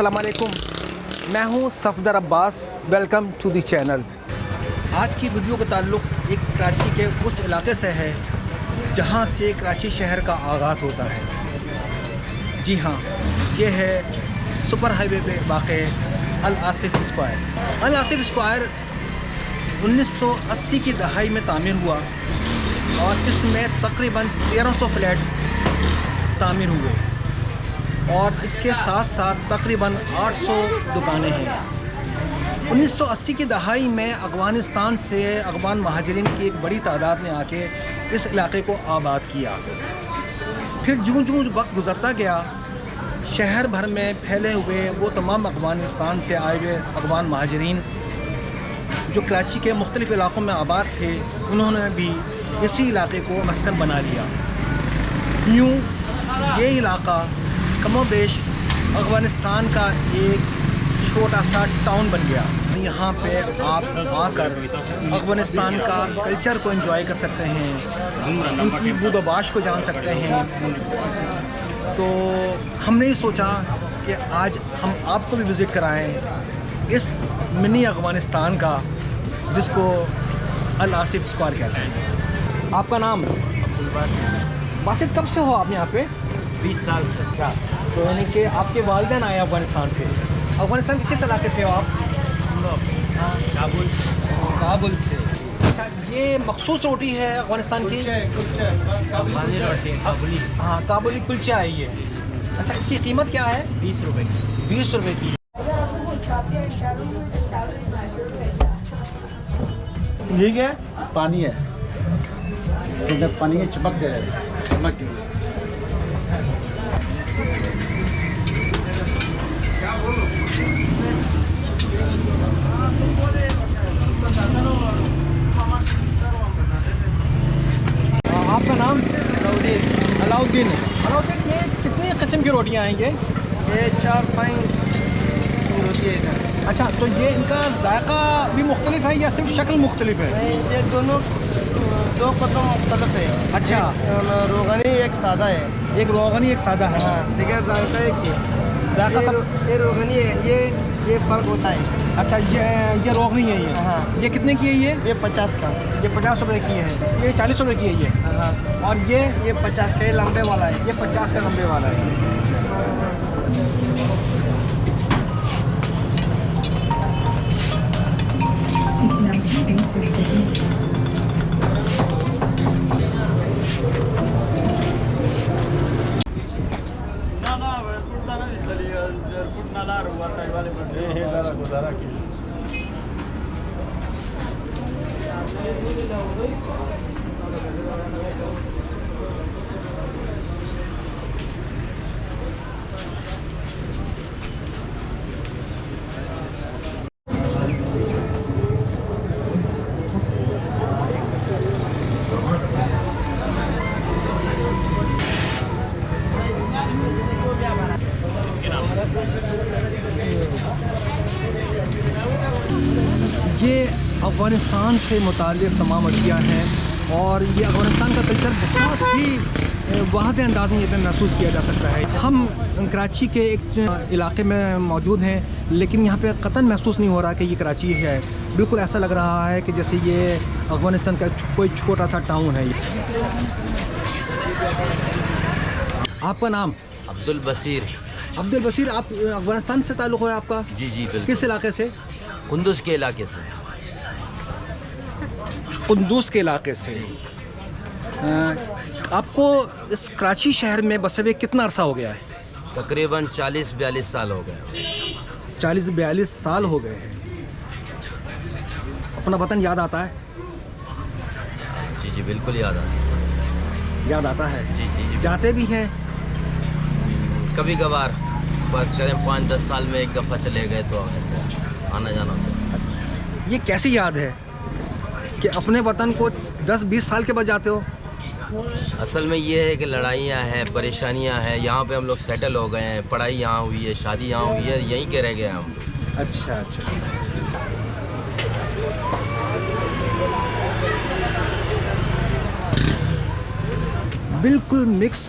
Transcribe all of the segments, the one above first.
अस्सलाम वालेकुम, मैं हूं Safdar Abbas. Welcome to the channel. आज की वीडियो का ताल्लुक़ एक कराची के उस इलाके से है जहां से कराची शहर का आगाज़ होता है। जी हाँ, ये है सुपर हाईवे पे वाक़े अल आसिफ स्क्वायर। अल आसिफ स्क्वायर 1980 की दहाई में तामीर हुआ और इसमें तकरीबन 1300 फ्लैट तामीर हुए और इसके साथ साथ तकरीबन 800 दुकानें हैं। 1980 की दहाई में अफ़गानिस्तान से अफ़गान महाजरीन की एक बड़ी तादाद ने आके इस इलाके को आबाद किया। फिर जूँ जूँ वक्त गुज़रता गया, शहर भर में फैले हुए वो तमाम अफ़गानिस्तान से आए हुए अफ़गान महाजरीन जो कराची के मुख्तलिफ़ इलाक़ों में आबाद थे, उन्होंने भी इसी इलाके को मस्कन बना लिया। यूँ ये इलाका कमोबेश अफ़गानिस्तान का एक छोटा सा टाउन बन गया। यहाँ पे आप आकर अफ़गानिस्तान का कल्चर को एंजॉय कर सकते हैं, उनकी बूदोबाश को जान सकते हैं। तो हमने ही सोचा कि आज हम आपको भी विज़िट कराएं इस मिनी अफ़गानिस्तान का, जिसको अल आसिफ स्क्वायर कहते हैं। आपका नाम? बासित। कब से हो आप यहाँ पे? 20 साल से। अच्छा, तो यानी कि आपके वालिदैन आए अफ़गानिस्तान से। अफ़गानिस्तान के किस इलाके से हो आप? हम लोग काबुल से। काबुल से। अच्छा, ये मखसूस रोटी है अफ़गानिस्तान की? काबुली रोटी, काबुली। हाँ, काबुली कुलचा है ये। अच्छा, इसकी कीमत क्या है? 20 रुपए की। 20 रुपए की। ठीक है, पानी है, फिर पानी में चिपक गया, चमक गया। आपका नाम? अलाउद्दीन। अलाउद्दीन, ये कितनी किस्म की रोटियाँ हैं ये 4-5 रोटी है। अच्छा, तो ये इनका जायका भी मुख्तलिफ है या सिर्फ शक्ल मुख्तलिफ है? ये दोनों दो कदम मुख्तलिफ है। अच्छा, एक रोगनी एक सादा है। एक रोगनी एक सादा है। हाँ, ठीक है। जायका एक ही है। जायका सब। ये रोगनी है, ये फ़र्क होता है। अच्छा, ये रोगनी है ये। हाँ। ये कितने की है ये? ये 50 का। ये 50 रुपए की है। ये 40 रुपए की है ये। हाँ। और ये 50 का, ये लंबे वाला है। ये 50 का लंबे वाला है। ये अफ़गानिस्तान से मुताल्लिक़ तमाम अशिया हैं और ये अफ़गानिस्तान का कल्चर बहुत ही वाज़ेह अंदाज़ में महसूस किया जा सकता है। हम कराची के एक इलाके में मौजूद हैं, लेकिन यहाँ पे क़तन महसूस नहीं हो रहा कि ये कराची है। बिल्कुल ऐसा लग रहा है कि जैसे ये अफ़गानिस्तान का कोई छोटा सा टाउन है। आपका नाम? अब्दुल बसीर। अब्दुल बसीर, आप अफ़गानिस्तान से ताल्लुक़ है आपका? जी जी बिल्कुल। किस इलाके से? कुंदुज के इलाके से। कुंदूज के इलाके से। आपको इस कराची शहर में बसे हुए कितना अरसा हो गया है? तकरीबन 40-42 साल हो गए। 40-42 साल हो गए हैं। अपना वतन याद आता है? जी जी बिल्कुल याद आता है। याद आता है। जी जी जी। जाते भी हैं? कभी कभार, बस करें 5-10 साल में एक दफ़ा चले गए तो ऐसे आना जाना होता है। ये कैसी याद है कि अपने वतन को 10-20 साल के बाद जाते हो? असल में ये है कि लड़ाइयाँ हैं, परेशानियाँ हैं। यहाँ पे हम लोग सेटल हो गए हैं, पढ़ाई यहाँ हुई है, शादी यहाँ हुई है, यहीं के रह गए हम। अच्छा अच्छा। बिल्कुल मिक्स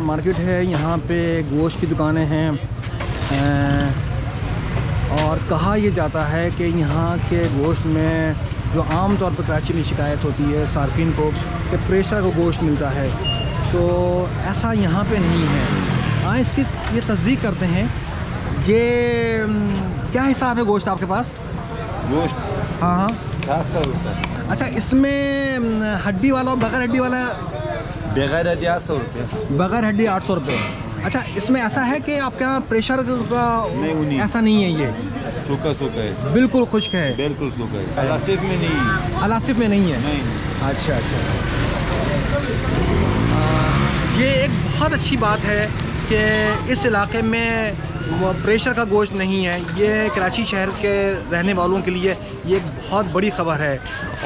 मार्केट है। यहाँ पे गोश्त की दुकानें हैं और कहा यह जाता है कि यहाँ के गोश्त में जो आम तौर पर कराची में शिकायत होती है सार्फिन को कि प्रेशर का गोश्त मिलता है, तो ऐसा यहाँ पे नहीं है। हाँ, इसकी ये तस्दीक करते हैं। ये क्या हिसाब है गोश्त आपके पास? गोश्त हाँ हाँ 700 रुपये, अच्छा, इसमें हड्डी वाला और बगैर हड्डी वाला? बगैर हड्डी 800 रुपये। बगैर हड्डी 800 रुपये। अच्छा, इसमें ऐसा है कि आपके यहाँ प्रेशर का नहीं, ऐसा नहीं है? ये सूखा सूखा है, बिल्कुल खुश्क है, बिल्कुल सूखा है, अलासिफ में नहीं है। अलासिफ में नहीं है? नहीं। अच्छा अच्छा। ये एक बहुत अच्छी बात है कि इस इलाके में वो प्रेशर का गोश्त नहीं है। ये कराची शहर के रहने वालों के लिए ये एक बहुत बड़ी ख़बर है,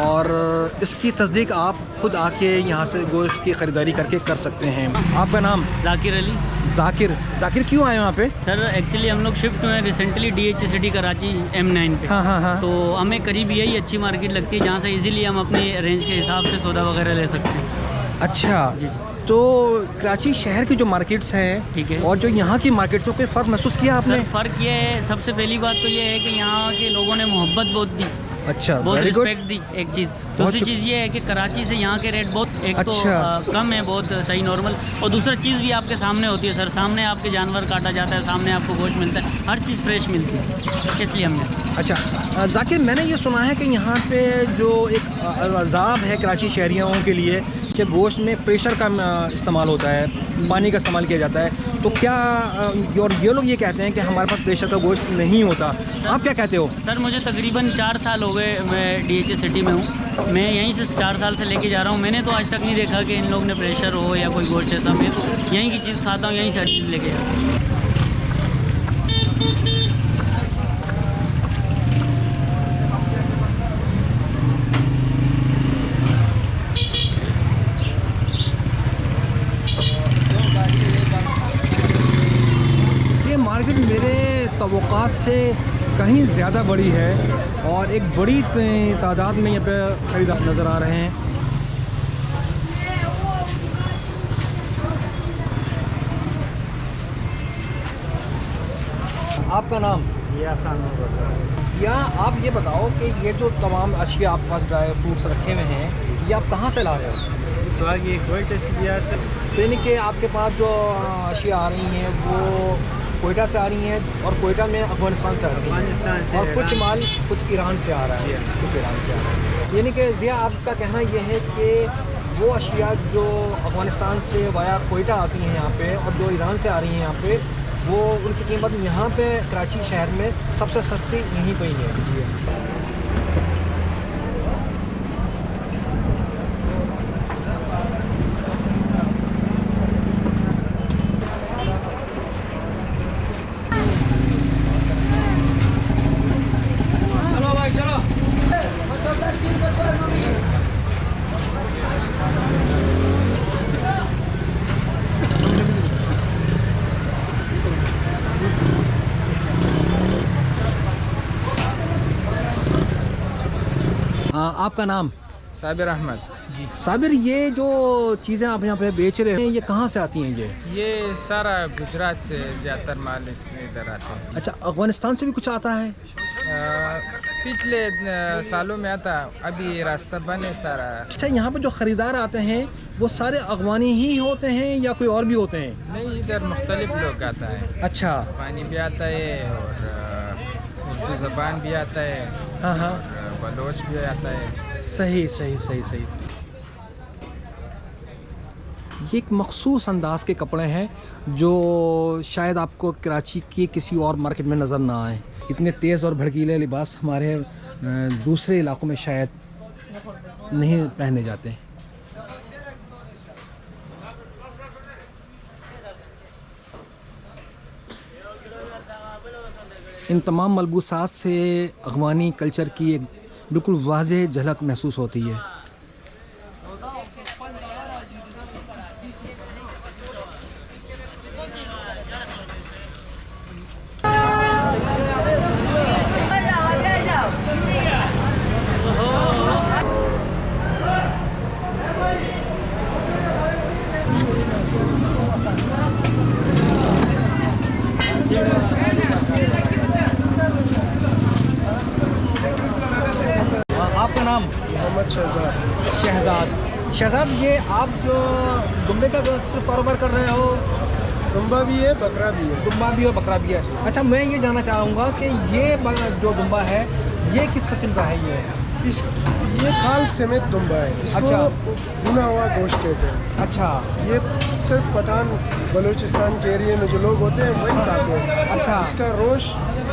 और इसकी तस्दीक आप खुद आके यहाँ से गोश्त की ख़रीदारी करके कर सकते हैं। आपका नाम? जाकिर अली। जाकिर क्यों आए वहाँ पे? सर एक्चुअली हम लोग शिफ्ट हुए हैं recently DH city Karachi M9 पे। हाँ। तो हमें करीब यही अच्छी मार्केट लगती है जहाँ से इजीली हम अपनी रेंज के हिसाब से सौदा वगैरह ले सकते हैं। अच्छा जी। तो कराची शहर की जो मार्केट्स हैं, ठीक है, और जो यहाँ की मार्केट्स में कोई फ़र्क महसूस किया आपने? सर फ़र्क ये है, सबसे पहली बात तो ये है कि यहाँ के लोगों ने मोहब्बत बहुत दी, अच्छा, बहुत very good। रिस्पेक्ट दी, एक चीज़। दूसरी चीज़ ये है कि कराची से यहाँ के रेट बहुत एक अच्छा। तो कम है, बहुत सही नॉर्मल, और दूसरा चीज़ भी आपके सामने होती है सर, सामने आपके जानवर काटा जाता है, सामने आपको गोश्त मिलता है, हर चीज़ फ्रेश मिलती है, इसलिए हमने। अच्छा जाकिर, मैंने ये सुना है कि यहाँ पे जो एक अज़ाब है कराची शहरियों के लिए कि गोश्त में प्रेशर का इस्तेमाल होता है, पानी का इस्तेमाल किया जाता है, तो क्या और ये लोग ये कहते हैं कि हमारे पास प्रेशर का गोश्त नहीं होता, आप क्या कहते हो? सर मुझे तकरीबन 4 साल हो गए, मैं DH सिटी में हूँ, मैं यहीं से 4 साल से लेके जा रहा हूँ। मैंने तो आज तक नहीं देखा कि इन लोग ने प्रेशर हो या कोई गोश्त ऐसा। मैं तो यहीं की चीज़ खाता हूँ, यहीं से हर चीज़ लेके जा रहा हूँ। मार्केट मेरे तवक्कात से कहीं ज़्यादा बड़ी है, और एक बड़ी तादाद में यहाँ पे ख़रीदार नज़र आ रहे हैं। आपका नाम? या आप ये बताओ कि ये जो तमाम अशिया आपके पास ड्राई फ्रूट्स रखे हुए हैं, ये आप कहाँ से ला रहे हो? तो आगे कोयटा से दिया था। यानी कि आपके पास जो अशिया आ रही हैं वो कोयटा से आ रही हैं, और कोयटा में अफगानिस्तान से आ रही हैं, और कुछ माल कुछ ईरान से आ रहा है, कुछ ईरान से आ रहा है। यानी कि ज़िया, आपका कहना ये है कि वो अशिया जो अफगानिस्तान से वाया कोयटा आती हैं यहाँ पे, और जो ईरान से आ रही हैं यहाँ पे, वो उनकी कीमत यहाँ पे कराची शहर में सबसे सस्ती यहीं पर ही है। जी आपका नाम? साबिर अहमद। साबिर, ये जो चीज़ें आप यहाँ पे बेच रहे हैं, ये कहाँ से आती हैं? ये सारा गुजरात से ज़्यादातर माल इधर आता है। अच्छा, अफगानिस्तान से भी कुछ आता है? पिछले सालों में आता, अभी रास्ता बंद है सारा। अच्छा, यहाँ पे जो ख़रीदार आते हैं वो सारे अफगानी ही होते हैं या कोई और भी होते हैं? नहीं, इधर मुख्तलिफ लोग आता है। अच्छा, पानी भी आता है, और उर्दू ज़बान भी आता है, हाँ, और बलोच भी आता है। सही सही सही सही। ये एक मखसूस अंदाज के कपड़े हैं जो शायद आपको कराची की किसी और मार्केट में नज़र ना आए। इतने तेज़ और भड़कीले लिबास हमारे दूसरे इलाकों में शायद नहीं पहने जाते। इन तमाम मलबूसात से अफ़गानी कल्चर की एक बिल्कुल वाज़ेह झलक महसूस होती है। Yeah. शहजाद। शहजाद, ये आप जो दुम्बे का सिर्फ कारोबार कर रहे हो? दुम्बा भी है, बकरा भी है। दुम्बा भी और बकरा भी है। अच्छा, मैं ये जानना चाहूँगा कि ये जो दुम्बा है ये किस किस्म का है? ये खाल समेत दुम्बा है। इसको अच्छा। भुना हुआ गोश्त कहते हैं। अच्छा ये सिर्फ पठान बलूचिस्तान के एरिया में जो लोग होते हैं वही खाते हैं। अच्छा। इसका रोश,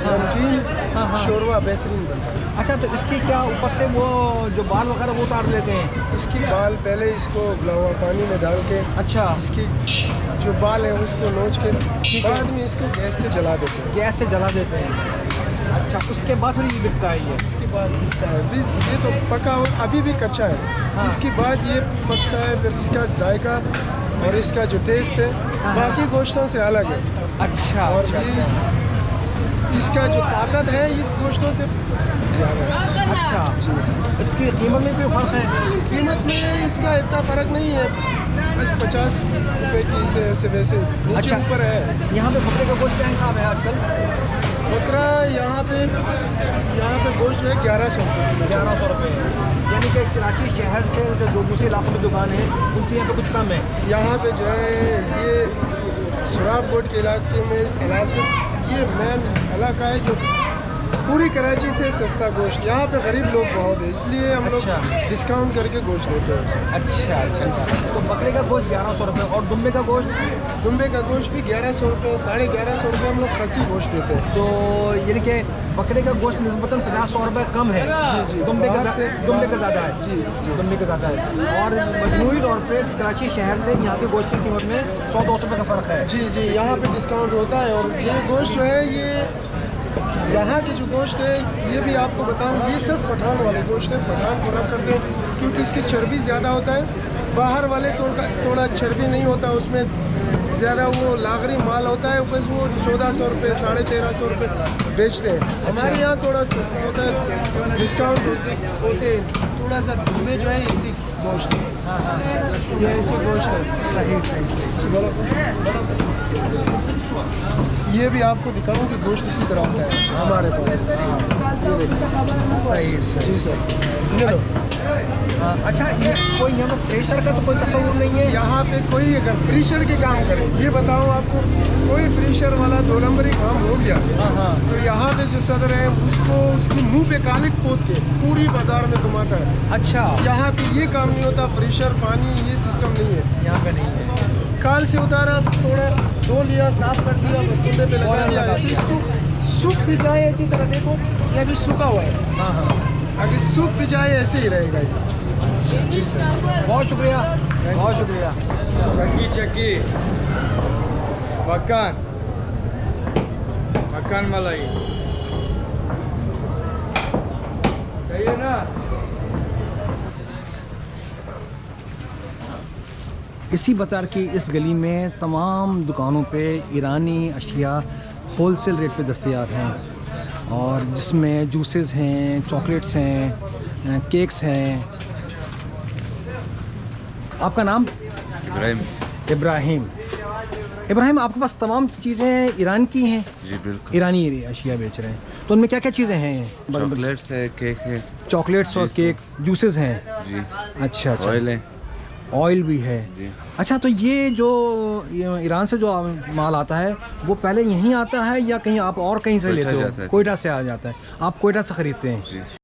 नमकीन, हाँ। शोरवा बेहतरीन बनता है। अच्छा, तो इसकी क्या ऊपर से वो जो बाल वगैरह वो उतार लेते हैं? इसकी बाल पहले इसको उबला हुआ पानी में डाल के, अच्छा, इसकी जो बाल है उसको नोच के बाद में इसको गैस से जला देते हैं। गैस से जला देते हैं। अच्छा, उसके बाद फिर ये बिकता है ये? इसके बाद बिकता है। ये तो पका हुआ अभी भी कच्चा है। हाँ। इसके बाद ये पकता है, फिर इसका जायका और इसका जो टेस्ट है हाँ। बाकी गोश्तों से अलग है। अच्छा। और अच्छा, ये इसका जो ताकत है इस गोश्तों से ज़्यादा है। अच्छा, इसकी कीमत में कोई फ़र्क है? कीमत में इसका इतना फ़र्क नहीं है, बस 50 रुपए की इसे ऐसे वैसे नीचे अच्छा। ऊपर है। यहाँ पे बकरे का गोश्त क्या हिसाब है आजकल? बकरा यहाँ पे गोश्त जो है 1100 रुपये। 1100 रुपये, यानी कि कराची शहर से जो दूसरे इलाकों में दुकान है उनसे यहाँ पे कुछ कम है। यहाँ पे जो है ये सुराब बोर्ड के इलाके में ये मेन इलाका है जो पूरी कराची से सस्ता गोश्त। यहाँ पे गरीब लोग बहुत है, इसलिए हम लोग अच्छा। डिस्काउंट करके गोश्त देते हैं। अच्छा। तो बकरे का गोश्त 1100 रुपये और दुम्बे का गोश्त? दुम्बे का गोश्त भी 1100 रुपये, 1150 रुपये हम लोग खसी गोश्त देते हैं। तो यानी कि बकरे का गोश्त निस्बतन 50-100 रुपये कम है। जी। दुम्बे का बाहर से ज़्यादा है। जी। दुम्बे का ज़्यादा है। और मजमूई तौर पे कराची शहर से यहाँ के गोश्त की कीमत में 100-200 रुपये का फ़र्क है। जी, यहाँ पे डिस्काउंट होता है। और ये गोश्त जो है ये यहाँ की जो गोश्त है ये भी आपको बताऊँ, ये सिर्फ पठान वाले गोश्त है। पठान को रख करते हैं क्योंकि इसकी चर्बी ज़्यादा होता है। बाहर वाले थोड़ा चर्बी नहीं होता, उसमें ज़्यादा वो लागरी माल होता है, बस वो 1400 रुपये 1350 रुपये बेचते हैं। हमारे यहाँ थोड़ा सस्ता होता है, डिस्काउंट होते थोड़ा सा। दुम्बे जो है इसी गोश्त है। ये ऐसी गोश्त है। ये भी आपको दिखाऊं कि गोश्त इसी तरह होता है हमारे पास। सही। जी सर। अच्छा, ये कोई यहाँ पर प्रेशर का तो कोई तस्वीर नहीं है? यहाँ पे कोई अगर फ्रीशर के काम करे, ये बताओ आपको, कोई फ्रीशर वाला 2 नंबरी काम हो गया तो यहाँ पे जो सदर है उसको उसकी मुंह पे कालिक पोत के पूरी बाजार में घुमाता है। अच्छा, यहाँ पे ये काम नहीं होता। फ्रीशर पानी ये सिस्टम नहीं है यहाँ पे नहीं है। काल से उतारा, थोड़ा धो लिया, साफ कर दिया, बस कुंडे पे लगा दिया। ऐसे सूख भी जाए इसी तरह, देखो ये भी सूखा हुआ है। हाँ। अगर सूख भी जाए ऐसे ही रहेगा ये। जी सर, बहुत शुक्रिया, बहुत शुक्रिया। चक्की मकान मलाई सही है ना। इसी बाजार की इस गली में तमाम दुकानों पे ईरानी अशिया होलसेल रेट पे दस्तयाब हैं, और जिसमें जूसेस हैं, चॉकलेट्स हैं, केक्स हैं। आपका नाम? इब्राहिम। इब्राहिम, आपके पास तमाम चीज़ें ईरान की हैं? जी बिल्कुल। ईरानी अशिया बेच रहे हैं, तो उनमें क्या क्या चीज़ें हैं? चॉकलेट्स है, केक है, चॉकलेट्स और केक, जूसेस हैं। जी, अच्छा। ऑयल है, ऑयल भी है। जी। अच्छा, तो ये जो ईरान से जो माल आता है वो पहले यहीं आता है या कहीं आप और कहीं से लेते हो? जाता है। कोयटा से आ जाता है, आप कोयटा से ख़रीदते हैं? जी।